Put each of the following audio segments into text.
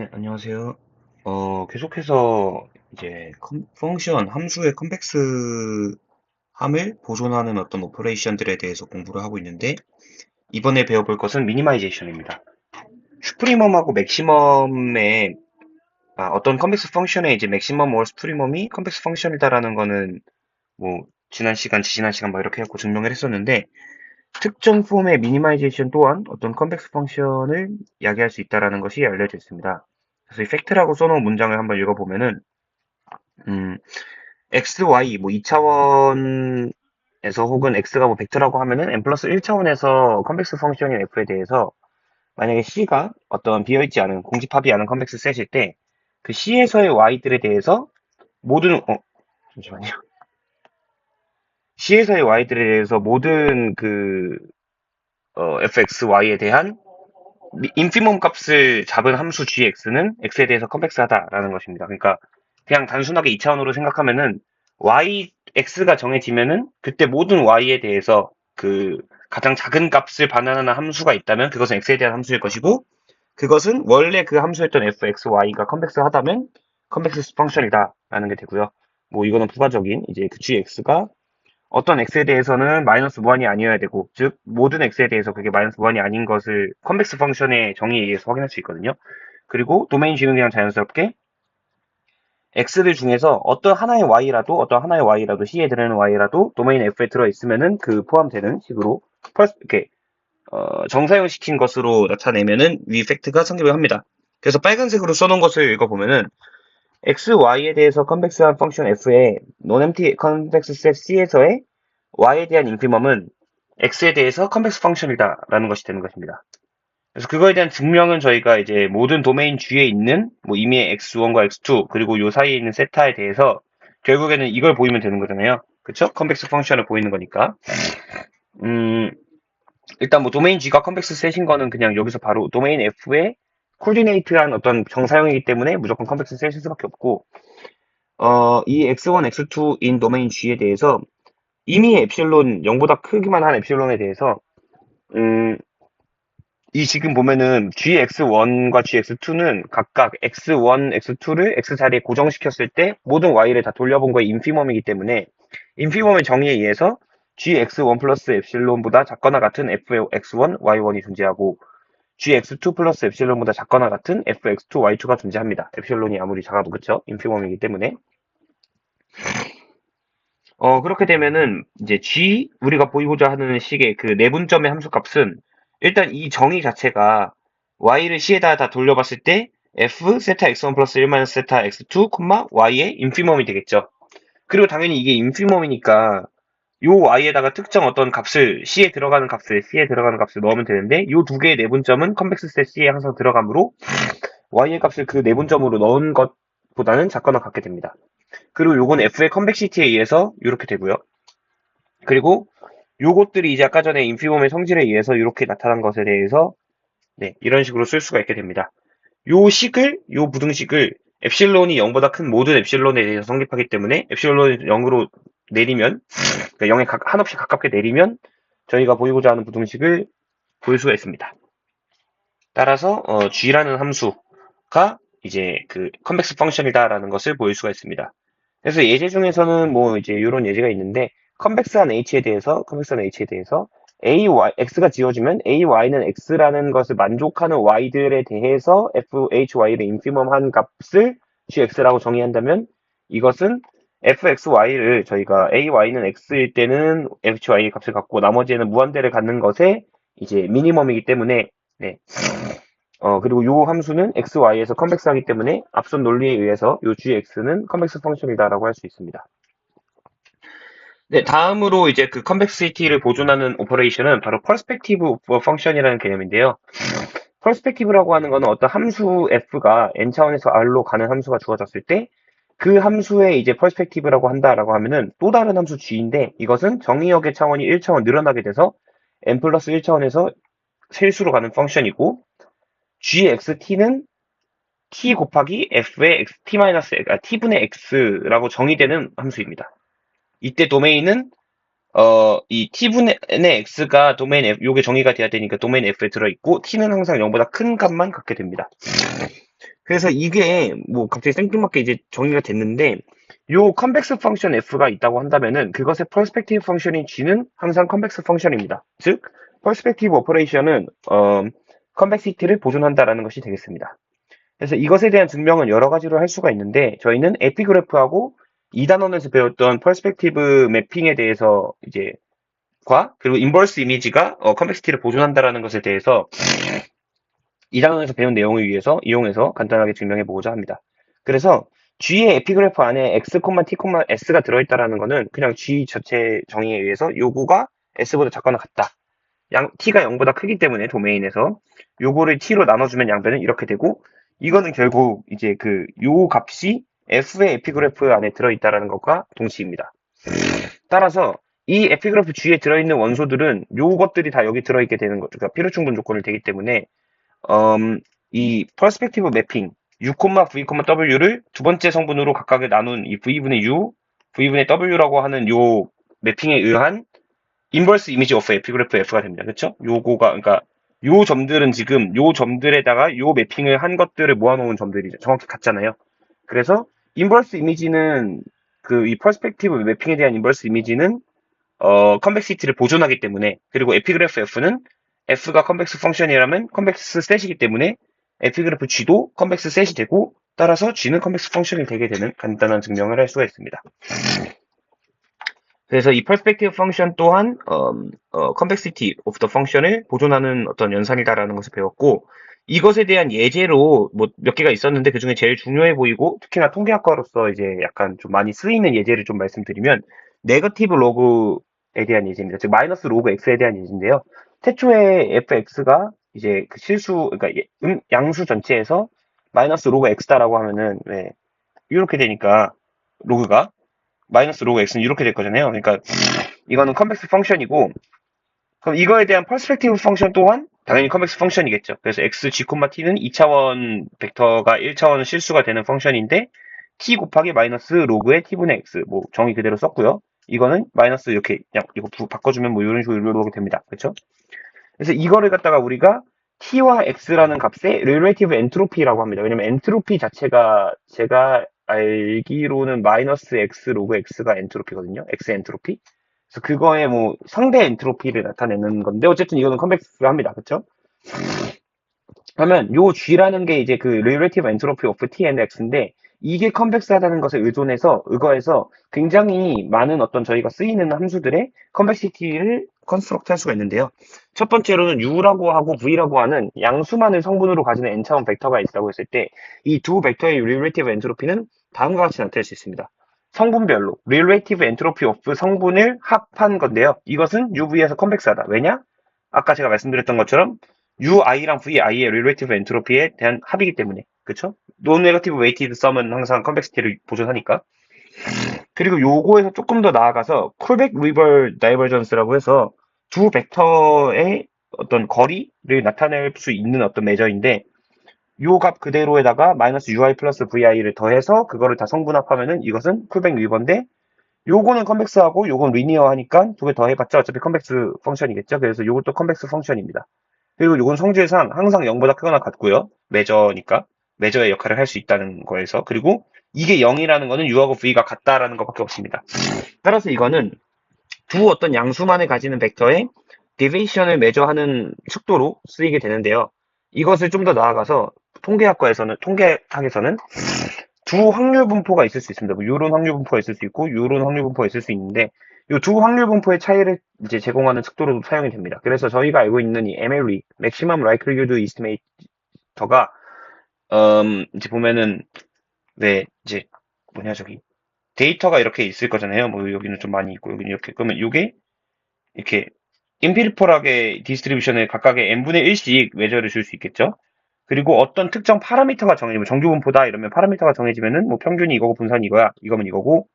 네, 안녕하세요. 계속해서 이제 펑션 함수의 컴plex함을 보존하는 어떤 오퍼레이션들에 대해서 공부를 하고 있는데, 이번에 배워볼 것은 미니마이제이션입니다. 슈프리멈하고 맥시멈의 어떤 컴플렉스 펑션의 이제 맥시멈 or 슈프리멈이 컴플렉스 펑션이다라는 거는 뭐 지난 시간 막 이렇게 해갖고 증명을 했었는데, 특정 폼의 미니마이제이션 또한 어떤 컴플렉스 펑션을 야기할 수 있다라는 것이 알려져 있습니다. 그래서 이 팩트라고 써놓은 문장을 한번 읽어보면은 음, x, y 뭐 2차원에서 혹은 x가 뭐 벡터라고 하면은 n 플러스 1차원에서 컴플렉스 펑션인 f에 대해서 만약에 c가 어떤 비어있지 않은 공집합이 않은 컴플렉스 셋일 때 그 c에서의 y들에 대해서 모든 잠시만요. c에서의 y들에 대해서 모든 fx, y에 대한 인피멈 값을 잡은 함수 gx는 x에 대해서 컴플렉스하다라는 것입니다. 그러니까 그냥 단순하게 2차원으로 생각하면은 x가 정해지면은 그때 모든 y에 대해서 그 가장 작은 값을 반환하는 함수가 있다면 그것은 x에 대한 함수일 것이고, 그것은 원래 그 함수였던 fxy가 컴플렉스하다면 컴플렉스 펑션이다라는 게 되고요. 뭐 이거는 부가적인 이제 그 gx가 어떤 x에 대해서는 마이너스 무한이 아니어야 되고, 즉 모든 x에 대해서 그게 마이너스 무한이 아닌 것을 컴플렉스 펑션의 정의에 의해서 확인할 수 있거든요. 그리고 도메인 G는 그냥 자연스럽게 x들 중에서 어떤 하나의 y라도 C에 들어있는 y라도 도메인 F에 들어있으면은 그 포함되는 식으로 이렇게 정사용시킨 것으로 나타내면은 위 팩트가 성립을 합니다. 그래서 빨간색으로 써놓은 것을 읽어보면은 x, y에 대해서 컨벡스한 펑션 f의 논엠티 컨벡스 셋 C에서의 y에 대한 인피멈은 x에 대해서 컨벡스 펑션이다라는 것이 되는 것입니다. 그래서 그거에 대한 증명은 저희가 이제 모든 도메인 G에 있는 뭐 이미의 x1과 x2 그리고 요 사이에 있는 세타에 대해서 결국에는 이걸 보이면 되는 거잖아요. 그쵸? 컨벡스 펑션을 보이는 거니까. 음, 일단 뭐 도메인 G가 컨벡스 셋인 거는 그냥 여기서 바로 도메인 F의 코디네이트한 어떤 정사형이기 때문에 무조건 컨벡스 셋일 수밖에 없고, 이 x1, x2인 도메인 G에 대해서 이미 엡실론 0보다 크기만 한 엡실론에 대해서 음, 이 지금 보면은 gx1과 gx2는 각각 x1, x2를 x 자리에 고정시켰을 때 모든 y를 다 돌려본 거의 인피멈이기 때문에 인피멈의 정의에 의해서 gx1 플러스 엡실론보다 작거나 같은 fx1, y1이 존재하고 gx2 플러스 엡실론보다 작거나 같은 fx2, y2가 존재합니다. 엡실론이 아무리 작아도 그쵸? 인피멈이기 때문에. 그렇게 되면은, 이제 우리가 보이고자 하는 식의 그 내분점의 함수값은, 일단 이 정의 자체가 y를 c에다 다 돌려봤을 때, f 세타 x1 플러스 1 마이너스 세타 x2, y의 인피멈이 되겠죠. 그리고 당연히 이게 인피멈이니까, 요 y에다가 특정 어떤 값을, c에 들어가는 값을 넣으면 되는데, 요 두 개의 내분점은 컨벡스 셋 c에 항상 들어가므로, y의 값을 그 내분점으로 넣은 것보다는 작거나 같게 됩니다. 그리고 요건 f의 컨벡시티에 의해서 이렇게 되고요. 그리고 요것들이 이제 아까 전에 인피멈의 성질에 의해서 이렇게 나타난 것에 대해서 네, 이런 식으로 쓸 수가 있게 됩니다. 요 부등식을 엡실론이 0보다 큰 모든 엡실론에 대해서 성립하기 때문에 엡실론을 0으로 내리면, 그러니까 0에 한없이 가깝게 내리면 저희가 보이고자 하는 부등식을 볼 수가 있습니다. 따라서 g라는 함수가 이제 그 컨벡스 펑션이다라는 것을 보일 수가 있습니다. 그래서 예제 중에서는 뭐 이제 이런 예제가 있는데, 컨벡스한 h에 대해서 x가 지워지면 ay는 x라는 것을 만족하는 y들에 대해서 fhy를 인피멈한 값을 gx라고 정의한다면, 이것은 fxy를 저희가 ay는 x일 때는 fhy 값을 갖고 나머지에는 무한대를 갖는 것에 이제 미니멈이기 때문에 네. 그리고 요 함수는 xy에서 컨벡스하기 때문에 앞선 논리에 의해서 요 gx는 컨벡스 펑션이다라고 할 수 있습니다. 네, 다음으로 이제 그 컨벡시티를 보존하는 오퍼레이션은 바로 퍼스펙티브 펑션이라는 개념인데요. 퍼스펙티브라고 하는 거는 어떤 함수 f가 n 차원에서 r로 가는 함수가 주어졌을 때 그 함수의 이제 퍼스펙티브라고 한다라고 하면은 또 다른 함수 g인데, 이것은 정의역의 차원이 1차원 늘어나게 돼서 n 플러스 1차원에서 셀수로 가는 펑션이고, gxt는 t 곱하기 f의 t 마이너스 t분의 x라고 정의되는 함수입니다. 이때 도메인은 이 t분의 x가 도메인 요게 정의가 돼야 되니까 도메인 f에 들어있고 t는 항상 0보다 큰 값만 갖게 됩니다. 그래서 이게 뭐 갑자기 생뚱맞게 이제 정리가 됐는데 요 컨벡스 펑션 f가 있다고 한다면은 그것의 퍼스펙티브 펑션인 g는 항상 컨벡스 펑션입니다. 즉 퍼스펙티브 오퍼레이션은 컨벡시티를 보존한다라는 것이 되겠습니다. 그래서 이것에 대한 증명은 여러 가지로 할 수가 있는데 저희는 에피그래프하고 2단원에서 배웠던 퍼스펙티브 매핑에 대해서 이제 그리고 인버스 이미지가 컨벡시티를 보존한다라는 것에 대해서 2단원에서 배운 내용을 이용해서 간단하게 증명해 보고자 합니다. 그래서 G의 에피그래프 안에 x, t, s가 들어있다라는 것은 그냥 G 자체 정의에 의해서 요구가 s보다 작거나 같다. t가 0보다 크기 때문에 도메인에서 요거를 t로 나눠주면 양변은 이렇게 되고 이거는 결국 이제 요 값이 f의 에피그래프 안에 들어있다라는 것과 동시입니다. 따라서 이 에피그래프 G에 들어있는 원소들은 요것들이 다 여기 들어있게 되는 거죠. 그러니까 필요충분 조건이 되기 때문에 이 퍼스펙티브 매핑 u, v, w를 두 번째 성분으로 각각을 나눈 이 v분의 u, v분의 w라고 하는 요 매핑에 의한 인버스 이미지 오프 에피그래프 f가 됩니다. 그렇죠? 요거가 그러니까 요 점들은 지금 요 점들에다가 요 매핑을 한 것들을 모아놓은 점들이죠. 정확히 같잖아요. 그래서 인버스 이미지는 이 퍼스펙티브 매핑에 대한 인버스 이미지는 컨벡시티를 보존하기 때문에 그리고 에피그래프 f는 f가 컨벡스 펑션이라면 컨벡스 셋이기 때문에 에피그래프 g도 컨벡스 셋이 되고 따라서 g는 컨벡스 펑션이 되게 되는 간단한 증명을 할 수가 있습니다. 그래서 이 퍼스펙티브 펑션 또한 컨벡시티 오브 더 펑션을 보존하는 어떤 연산이다라는 것을 배웠고 이것에 대한 예제로 뭐 몇 개가 있었는데 그중에 제일 중요해 보이고 특히나 통계학과로서 이제 약간 좀 많이 쓰이는 예제를 좀 말씀드리면 네거티브 로그에 대한 예제입니다. 즉 마이너스 로그 x에 대한 예제인데요. 태초에 fx가 이제 그 그러니까 양수 전체에서 마이너스 로그 x다라고 하면은 이렇게 되니까 로그가 마이너스 로그 x는 이렇게 될 거잖아요. 그러니까 이거는 컨벡스 펑션이고 그럼 이거에 대한 퍼스펙티브 펑션 또한 당연히 컨벡스 펑션이겠죠. 그래서 x, g, t는 2차원 벡터가 1차원 실수가 되는 펑션인데 t 곱하기 마이너스 로그의 t분의 x 뭐 정의 그대로 썼고요. 이거는 마이너스 이렇게 그냥 이거 바꿔주면 뭐 이런 식으로 이렇게 됩니다. 그렇죠? 그래서 이거를 갖다가 우리가 t와 x라는 값의 릴레이티브 엔트로피라고 합니다. 왜냐면 엔트로피 자체가 제가 알기로는 마이너스 x 로그 x가 엔트로피거든요. x 엔트로피. 그래서 그거의 뭐 상대 엔트로피를 나타내는 건데 어쨌든 이거는 컨벡스합니다. 그렇죠? 그러면 요 g라는 게 이제 그 relative entropy of t and x인데 이게 컨벡스하다는 것을 의거해서 굉장히 많은 어떤 저희가 쓰이는 함수들의 컨벡시티를 컨스트럭트 할 수가 있는데요. 첫 번째로는 u라고 하고 v라고 하는 양수만을 성분으로 가지는 n차원 벡터가 있다고 했을 때 이 두 벡터의 relative entropy는 다음과 같이 나타낼 수 있습니다. 성분별로 relative entropy of 성분을 합한 건데요. 이것은 UV에서 컨벡스하다. 왜냐? 아까 제가 말씀드렸던 것처럼 UI랑 VI의 relative entropy에 대한 합이기 때문에 그쵸? non-negative weighted sum은 항상 컨벡시티를 보존하니까 그리고 요거에서 조금 더 나아가서 콜백 리버 다이버전스라고 해서 두 벡터의 어떤 거리를 나타낼 수 있는 어떤 매저인데 요 값 그대로에다가 마이너스 UI 플러스 VI를 더해서 그거를 다 성분합하면은 이것은 콜백 리버인데 요거는 컨벡스하고 요건 리니어하니까 두 개 더해봤자 어차피 컨벡스 펑션이겠죠. 그래서 요것도 컨벡스 펑션입니다. 그리고 요건 성질상 항상 0보다 크거나 같고요. 매저니까. 매저의 역할을 할 수 있다는 거에서. 그리고 이게 0이라는 거는 U하고 V가 같다라는 것밖에 없습니다. 따라서 이거는 두 어떤 양수만을 가지는 벡터의 데비에이션을 매저하는 척도로 쓰이게 되는데요. 이것을 좀 더 나아가서 통계학에서는 두 확률 분포가 있을 수 있습니다. 뭐 요런 확률 분포가 있을 수 있고 요런 확률 분포가 있을 수 있는데 이 두 확률 분포의 차이를 이제 제공하는 척도로도 사용이 됩니다. 그래서 저희가 알고 있는 이 MLE, Maximum Likelihood Estimate가 이제 보면은 이제 뭐냐 저기 데이터가 이렇게 있을 거잖아요. 뭐 여기는 좀 많이 있고 여기는 이렇게 그러면 이게 이렇게 임피리컬하게 디스트리뷰션을 각각의 n분의 1씩 매저를 줄 수 있겠죠. 그리고 어떤 특정 파라미터가 정해지면 정규 분포다 이러면 파라미터가 정해지면은 뭐 평균이 이거고 분산이 이거야. 이거면 이거고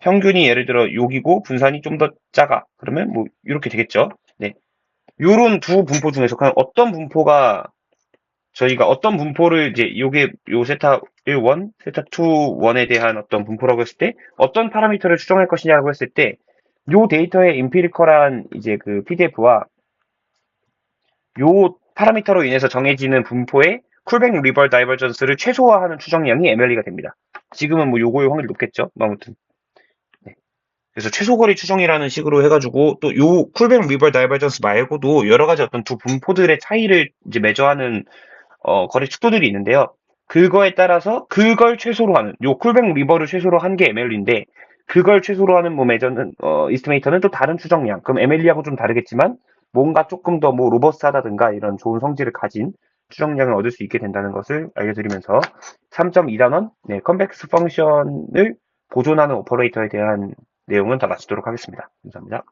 평균이 예를 들어 여기고 분산이 좀 더 작아. 그러면 뭐 이렇게 되겠죠. 네. 요런 두 분포 중에서 그냥 어떤 분포가 저희가 어떤 분포를 이제 요게 요 세타 1, 세타 2, 1에 대한 어떤 분포라고 했을 때 어떤 파라미터를 추정할 것이냐고 했을 때 요 데이터의 임피리컬한 이제 그 PDF와 요 파라미터로 인해서 정해지는 분포의 쿨백 리버 다이버전스를 최소화하는 추정량이 MLE가 됩니다. 지금은 뭐 요거의 확률이 높겠죠. 뭐 아무튼. 네. 그래서 최소거리 추정이라는 식으로 해가지고 또 요 쿨백 리버 다이버전스 말고도 여러 가지 어떤 두 분포들의 차이를 이제 매저하는 거래 축도들이 있는데요. 그거에 따라서 그걸 최소로 하는 요 쿨백 리버를 최소로 한 게 MLE인데 그걸 최소로 하는 뭐 매저는 이스티메이터는 또 다른 추정량. 그럼 MLE하고 좀 다르겠지만 뭔가 조금 더 뭐 로버스하다든가 이런 좋은 성질을 가진 추정량을 얻을 수 있게 된다는 것을 알려드리면서 3.2단원 컨벡스 펑션을 보존하는 오퍼레이터에 대한 내용은 다 마치도록 하겠습니다. 감사합니다.